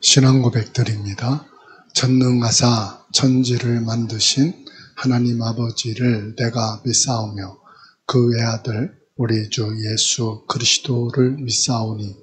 신앙 고백드립니다. 전능하사 천지를 만드신 하나님 아버지를 내가 믿사오며 그 외아들 우리 주 예수 그리스도를 믿사오니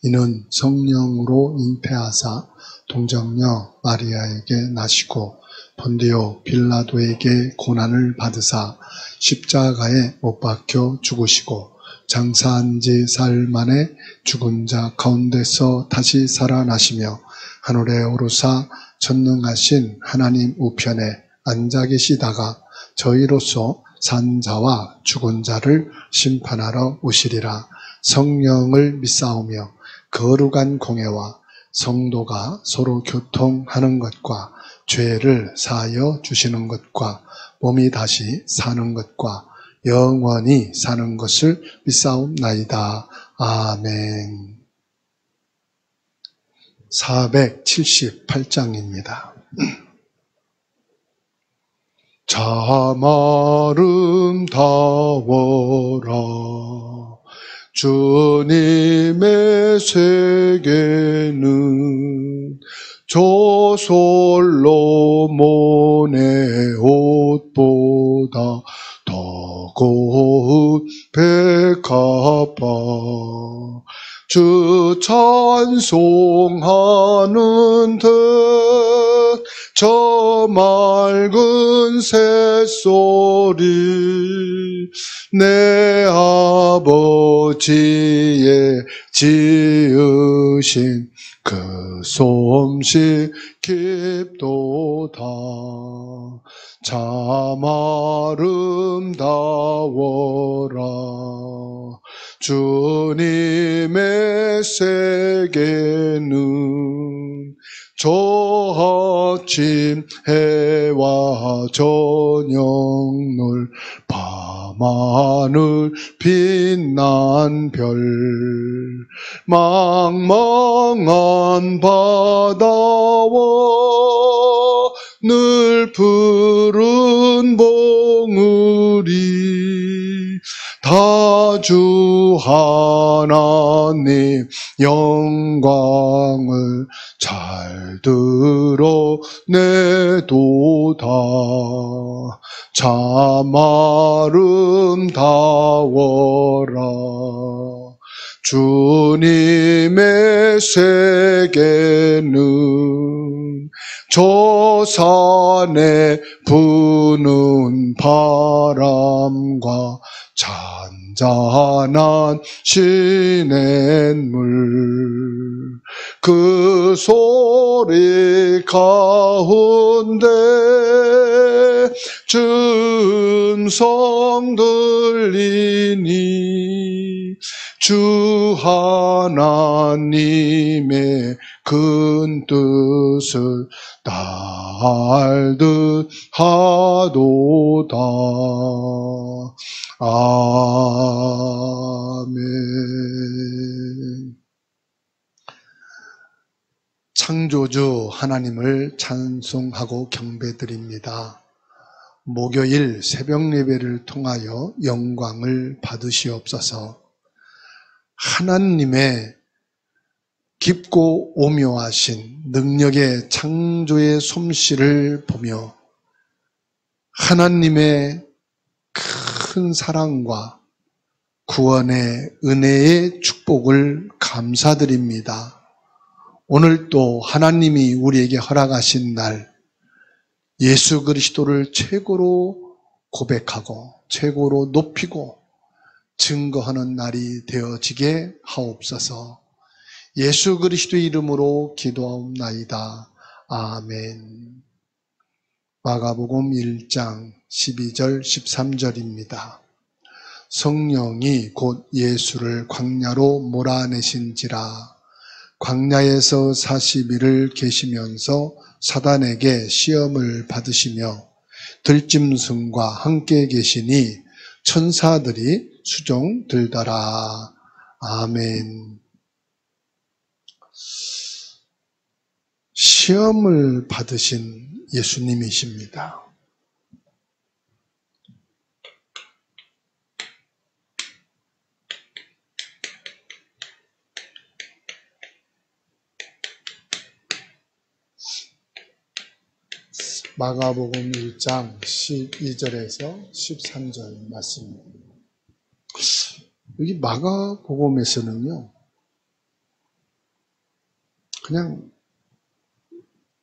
이는 성령으로 잉태하사 동정녀 마리아에게 나시고 본디오 빌라도에게 고난을 받으사 십자가에 못 박혀 죽으시고 장사한 지 사흘 만에 죽은 자 가운데서 다시 살아나시며 하늘에 오르사 전능하신 하나님 우편에 앉아 계시다가 저희로서 산 자와 죽은 자를 심판하러 오시리라. 성령을 믿사오며 거룩한 공회와 성도가 서로 교통하는 것과 죄를 사하여 주시는 것과 몸이 다시 사는 것과 영원히 사는 것을 믿사옵나이다. 아멘. 478장입니다. 참 아름다워라 주님의 세계는 저 솔로몬의 옷보다 더 고운 백합화 주 찬송하는 듯 저 맑은 새소리 내 아버지의 지으신 그 솜씨 깊도다. 참 아름다워라 주님의 세계는 저 아침 해와 저녁물 밤하늘 빛난 별 망망한 바다와 늘 푸른 봉우리 다 주 하나님 영광을 잘 드러내도다. 참 아름다워라 주님의 세계는 저 산에 부는 바람과 잔잔한 시냇물 그 소리 가운데 음성 들리니 주 하나님의 큰 뜻을 알듯 하도다. 아멘. 창조주 하나님을 찬송하고 경배드립니다. 목요일 새벽 예배를 통하여 영광을 받으시옵소서. 하나님의 깊고 오묘하신 능력의 창조의 솜씨를 보며 하나님의 큰 사랑과 구원의 은혜의 축복을 감사드립니다. 오늘 또 하나님이 우리에게 허락하신 날 예수 그리스도를 최고로 고백하고 최고로 높이고 증거하는 날이 되어지게 하옵소서. 예수 그리스도의 이름으로 기도하옵나이다. 아멘. 마가복음 1장 12절 13절입니다. 성령이 곧 예수를 광야로 몰아내신지라. 광야에서 40일을 계시면서 사단에게 시험을 받으시며 들짐승과 함께 계시니 천사들이 수종 들더라. 아멘. 시험을 받으신 예수님이십니다. 마가복음 1장 12절에서 13절 말씀입니다. 여기 마가복음에서는요, 그냥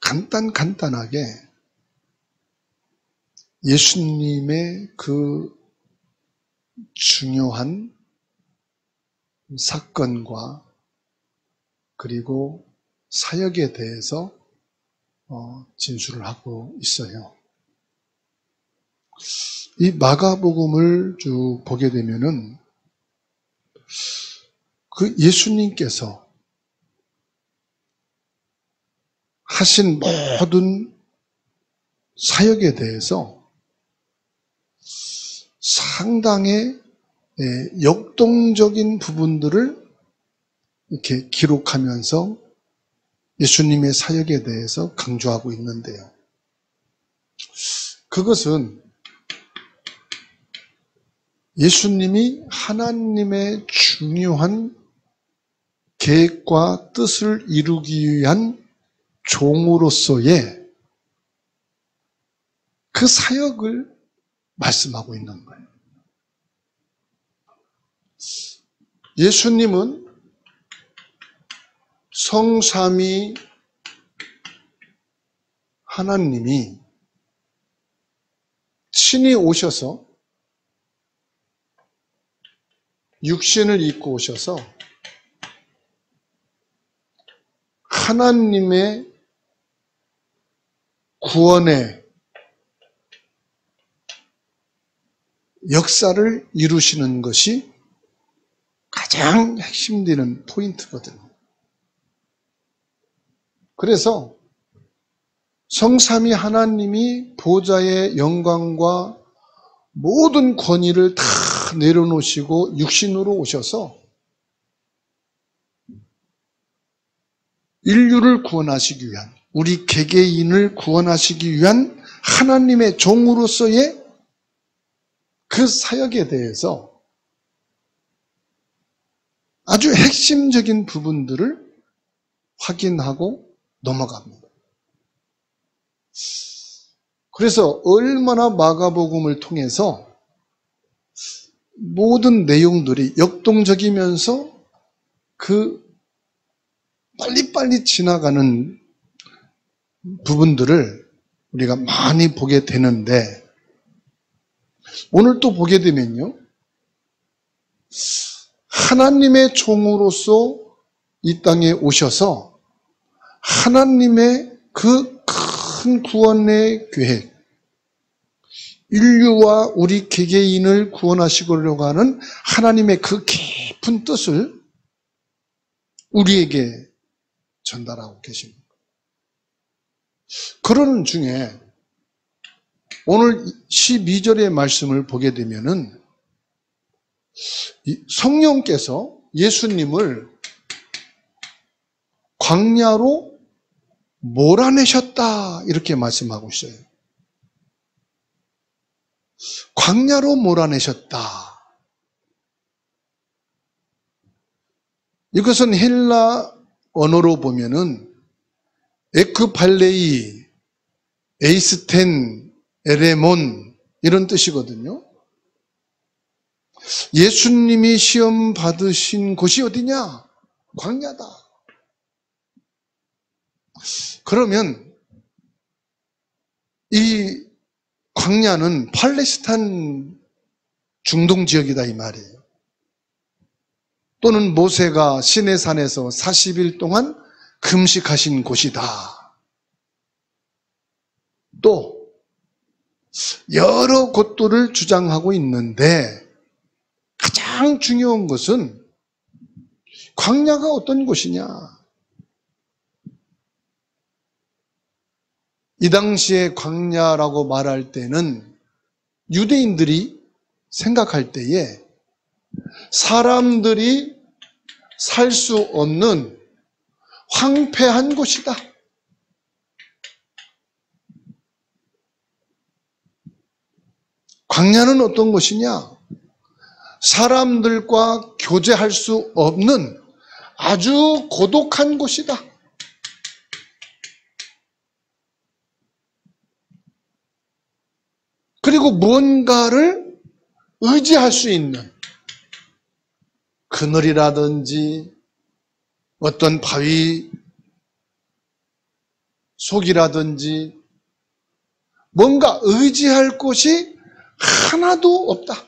간단하게 예수님의 그 중요한 사건과 그리고 사역에 대해서 진술을 하고 있어요. 이 마가복음을 쭉 보게 되면은 그 예수님께서 하신 모든 사역에 대해서 상당히 역동적인 부분들을 이렇게 기록하면서 예수님의 사역에 대해서 강조하고 있는데요. 그것은 예수님이 하나님의 중요한 계획과 뜻을 이루기 위한 종으로서의 그 사역을 말씀하고 있는 거예요. 예수님은 성삼위 하나님이 친히 오셔서 육신을 입고 오셔서 하나님의 구원의 역사를 이루시는 것이 가장 핵심되는 포인트거든요. 그래서 성삼위 하나님이 보좌의 영광과 모든 권위를 다 내려놓으시고 육신으로 오셔서 인류를 구원하시기 위한, 우리 개개인을 구원하시기 위한 하나님의 종으로서의 그 사역에 대해서 아주 핵심적인 부분들을 확인하고 넘어갑니다. 그래서 얼마나 마가복음을 통해서 모든 내용들이 역동적이면서 그 빨리빨리 지나가는 부분들을 우리가 많이 보게 되는데, 오늘 또 보게 되면요, 하나님의 종으로서 이 땅에 오셔서 하나님의 그 큰 구원의 계획, 인류와 우리 개개인을 구원하시려고 하는 하나님의 그 깊은 뜻을 우리에게 전달하고 계십니다. 그러는 중에 오늘 12절의 말씀을 보게 되면은 성령께서 예수님을 광야로 몰아내셨다, 이렇게 말씀하고 있어요. 광야로 몰아내셨다. 이것은 헬라 언어로 보면은 에크팔레이, 에이스텐, 에레몬 이런 뜻이거든요. 예수님이 시험 받으신 곳이 어디냐? 광야다. 그러면 이 광야는 팔레스타인 중동 지역이다, 이 말이에요. 또는 모세가 시내산에서 40일 동안 금식하신 곳이다. 또 여러 곳들을 주장하고 있는데 가장 중요한 것은 광야가 어떤 곳이냐? 이 당시에 광야라고 말할 때는 유대인들이 생각할 때에 사람들이 살 수 없는 황폐한 곳이다. 광야는 어떤 곳이냐? 사람들과 교제할 수 없는 아주 고독한 곳이다. 그리고 무언가를 의지할 수 있는 그늘이라든지 어떤 바위 속이라든지 뭔가 의지할 곳이 하나도 없다.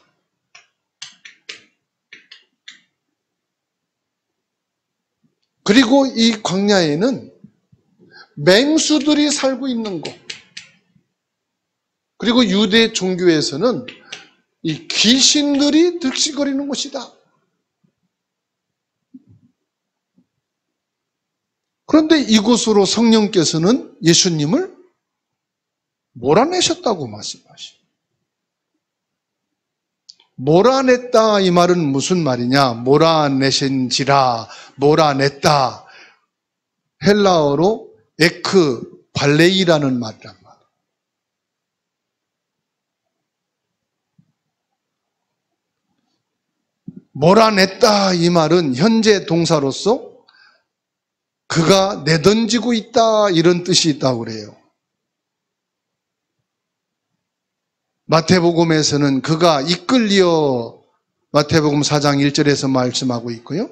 그리고 이 광야에는 맹수들이 살고 있는 곳, 그리고 유대 종교에서는 이 귀신들이 득실거리는 곳이다. 그런데 이곳으로 성령께서는 예수님을 몰아내셨다고 말씀하시죠. 몰아냈다 이 말은 무슨 말이냐? 몰아내신지라, 몰아냈다. 헬라어로 에크 발레이라는 말이란 말. 몰아냈다 이 말은 현재 동사로서 그가 내던지고 있다 이런 뜻이 있다고 그래요. 마태복음에서는 그가 이끌리어 마태복음 4장 1절에서 말씀하고 있고요.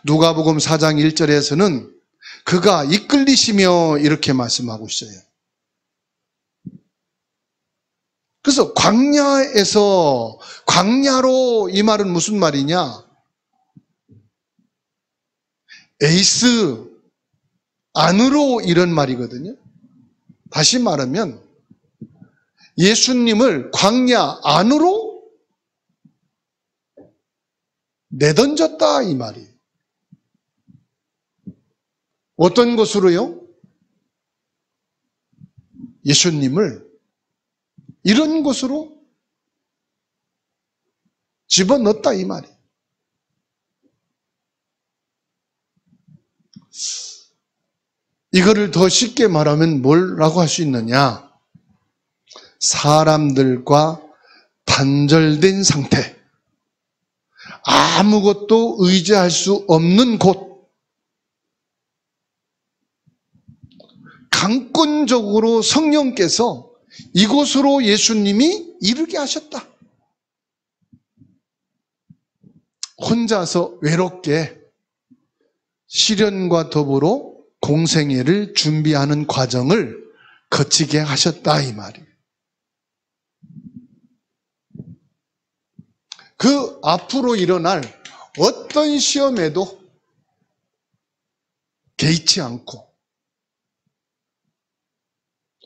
누가복음 4장 1절에서는 그가 이끌리시며 이렇게 말씀하고 있어요. 그래서 광야에서 광야로 이 말은 무슨 말이냐? 에이스 안으로 이런 말이거든요. 다시 말하면 예수님을 광야 안으로 내던졌다 이 말이에요. 어떤 곳으로요? 예수님을 이런 곳으로 집어넣었다 이 말이에요. 이거를 더 쉽게 말하면 뭐라고 할 수 있느냐? 사람들과 단절된 상태, 아무것도 의지할 수 없는 곳, 강권적으로 성령께서 이곳으로 예수님이 이르게 하셨다. 혼자서 외롭게 시련과 더불어 공생애를 준비하는 과정을 거치게 하셨다 이 말이에요. 그 앞으로 일어날 어떤 시험에도 개의치 않고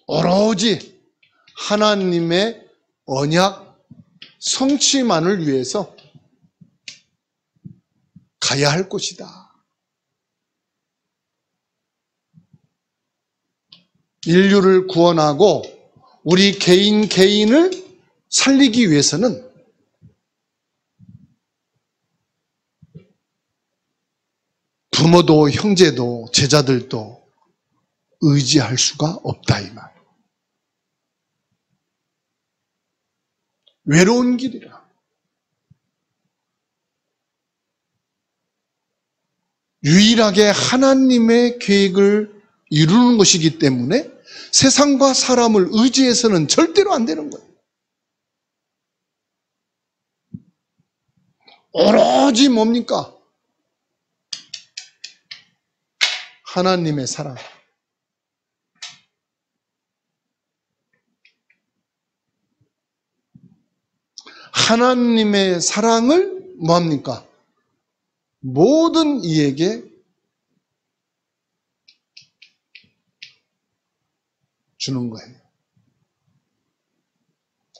오로지 하나님의 언약 성취만을 위해서 가야 할 곳이다. 인류를 구원하고 우리 개인을 살리기 위해서는 부모도 형제도 제자들도 의지할 수가 없다 이 말. 외로운 길이라. 유일하게 하나님의 계획을 이루는 것이기 때문에 세상과 사람을 의지해서는 절대로 안 되는 거예요. 오로지 뭡니까? 하나님의 사랑. 하나님의 사랑을 뭐합니까? 모든 이에게 주는 거예요.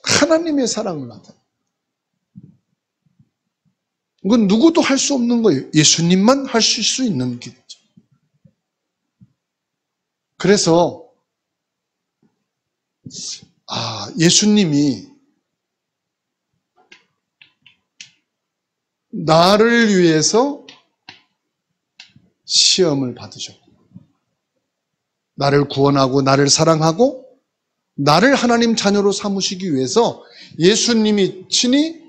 하나님의 사랑을 나타내. 이건 누구도 할 수 없는 거예요. 예수님만 하실 수 있는 길이죠. 그래서 예수님이 나를 위해서 시험을 받으셨고 나를 구원하고 나를 사랑하고 나를 하나님 자녀로 삼으시기 위해서 예수님이 친히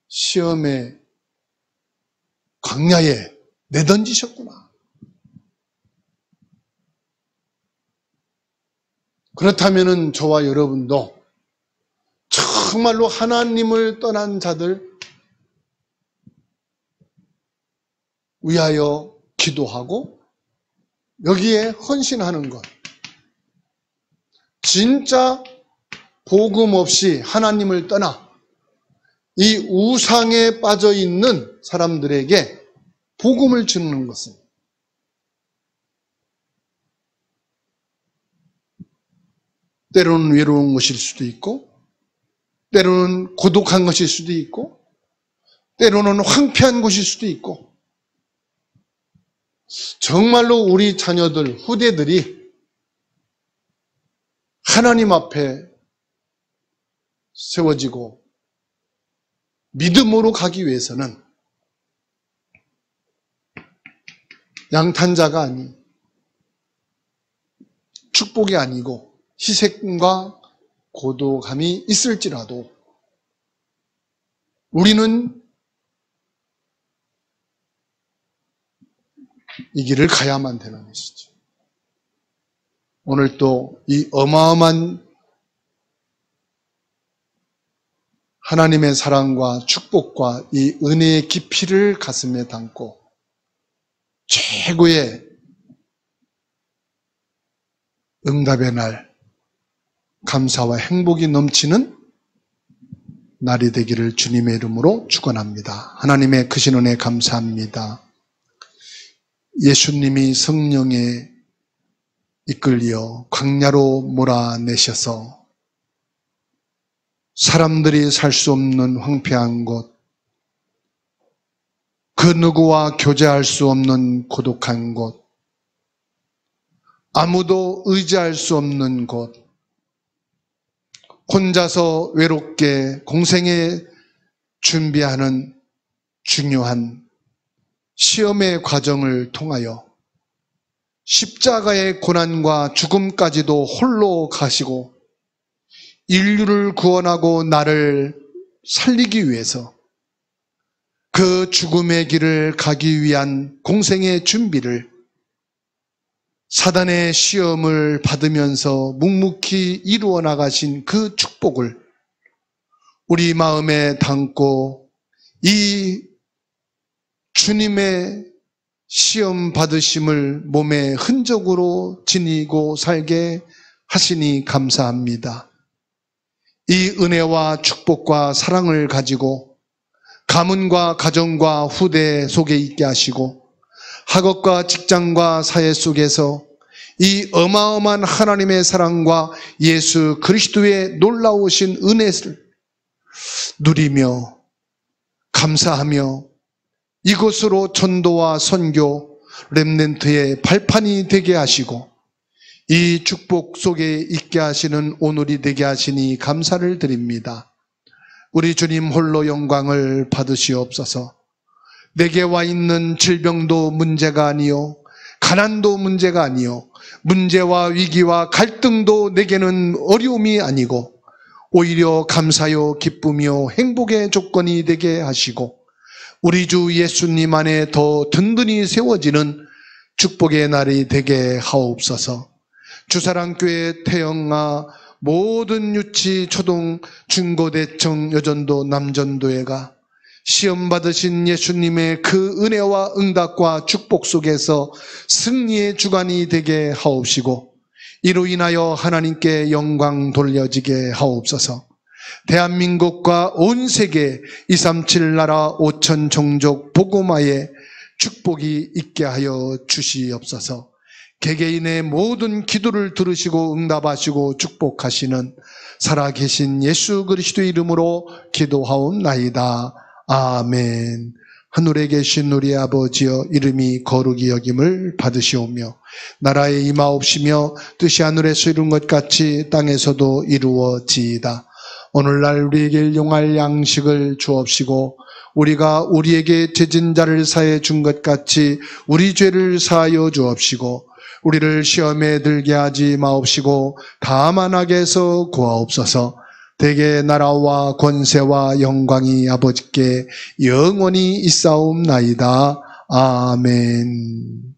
시험의 광야에 내던지셨구나. 그렇다면 저와 여러분도 정말로 하나님을 떠난 자들 위하여 기도하고 여기에 헌신하는 것. 진짜 복음 없이 하나님을 떠나 이 우상에 빠져 있는 사람들에게 복음을 주는 것은 때로는 외로운 것일 수도 있고, 때로는 고독한 것일 수도 있고, 때로는 황폐한 것일 수도 있고, 정말로 우리 자녀들, 후대들이 하나님 앞에 세워지고 믿음으로 가기 위해서는 양탄자가 아닌 축복이 아니고 희생과 고독함이 있을지라도 우리는 이 길을 가야만 되는 것이죠. 오늘 또 이 어마어마한 하나님의 사랑과 축복과 이 은혜의 깊이를 가슴에 담고 최고의 응답의 날, 감사와 행복이 넘치는 날이 되기를 주님의 이름으로 축원합니다. 하나님의 크신 은혜 감사합니다. 예수님이 성령에 이끌려 광야로 몰아내셔서 사람들이 살 수 없는 황폐한 곳, 그 누구와 교제할 수 없는 고독한 곳, 아무도 의지할 수 없는 곳, 혼자서 외롭게 공생에 준비하는 중요한 시험의 과정을 통하여 십자가의 고난과 죽음까지도 홀로 가시고 인류를 구원하고 나를 살리기 위해서 그 죽음의 길을 가기 위한 공생의 준비를 사단의 시험을 받으면서 묵묵히 이루어 나가신 그 축복을 우리 마음에 담고 이 주님의 시험 받으심을 몸의 흔적으로 지니고 살게 하시니 감사합니다. 이 은혜와 축복과 사랑을 가지고 가문과 가정과 후대 속에 있게 하시고 학업과 직장과 사회 속에서 이 어마어마한 하나님의 사랑과 예수 그리스도의 놀라우신 은혜를 누리며 감사하며 이곳으로 전도와 선교 렘넌트의 발판이 되게 하시고 이 축복 속에 있게 하시는 오늘이 되게 하시니 감사를 드립니다. 우리 주님 홀로 영광을 받으시옵소서. 내게 와 있는 질병도 문제가 아니요 가난도 문제가 아니요 문제와 위기와 갈등도 내게는 어려움이 아니고 오히려 감사요 기쁨이요 행복의 조건이 되게 하시고 우리 주 예수님 안에 더 든든히 세워지는 축복의 날이 되게 하옵소서. 주사랑교회 태영아 모든 유치, 초등, 중고대청, 여전도, 남전도회가 시험 받으신 예수님의 그 은혜와 응답과 축복 속에서 승리의 주관이 되게 하옵시고 이로 인하여 하나님께 영광 돌려지게 하옵소서. 대한민국과 온 세계 237 나라 5천 종족 복음화에 축복이 있게 하여 주시옵소서. 개개인의 모든 기도를 들으시고 응답하시고 축복하시는 살아계신 예수 그리스도 이름으로 기도하옵나이다. 아멘. 하늘에 계신 우리 아버지여 이름이 거룩히 여김을 받으시오며 나라에 임하옵시며 뜻이 하늘에서 이룬 것 같이 땅에서도 이루어지이다. 오늘날 우리에게 일용할 양식을 주옵시고 우리가 우리에게 죄진 자를 사해 준 것 같이 우리 죄를 사하여 주옵시고 우리를 시험에 들게 하지 마옵시고 다만 악에서 구하옵소서. 대개 나라와 권세와 영광이 아버지께 영원히 있사옵나이다. 아멘.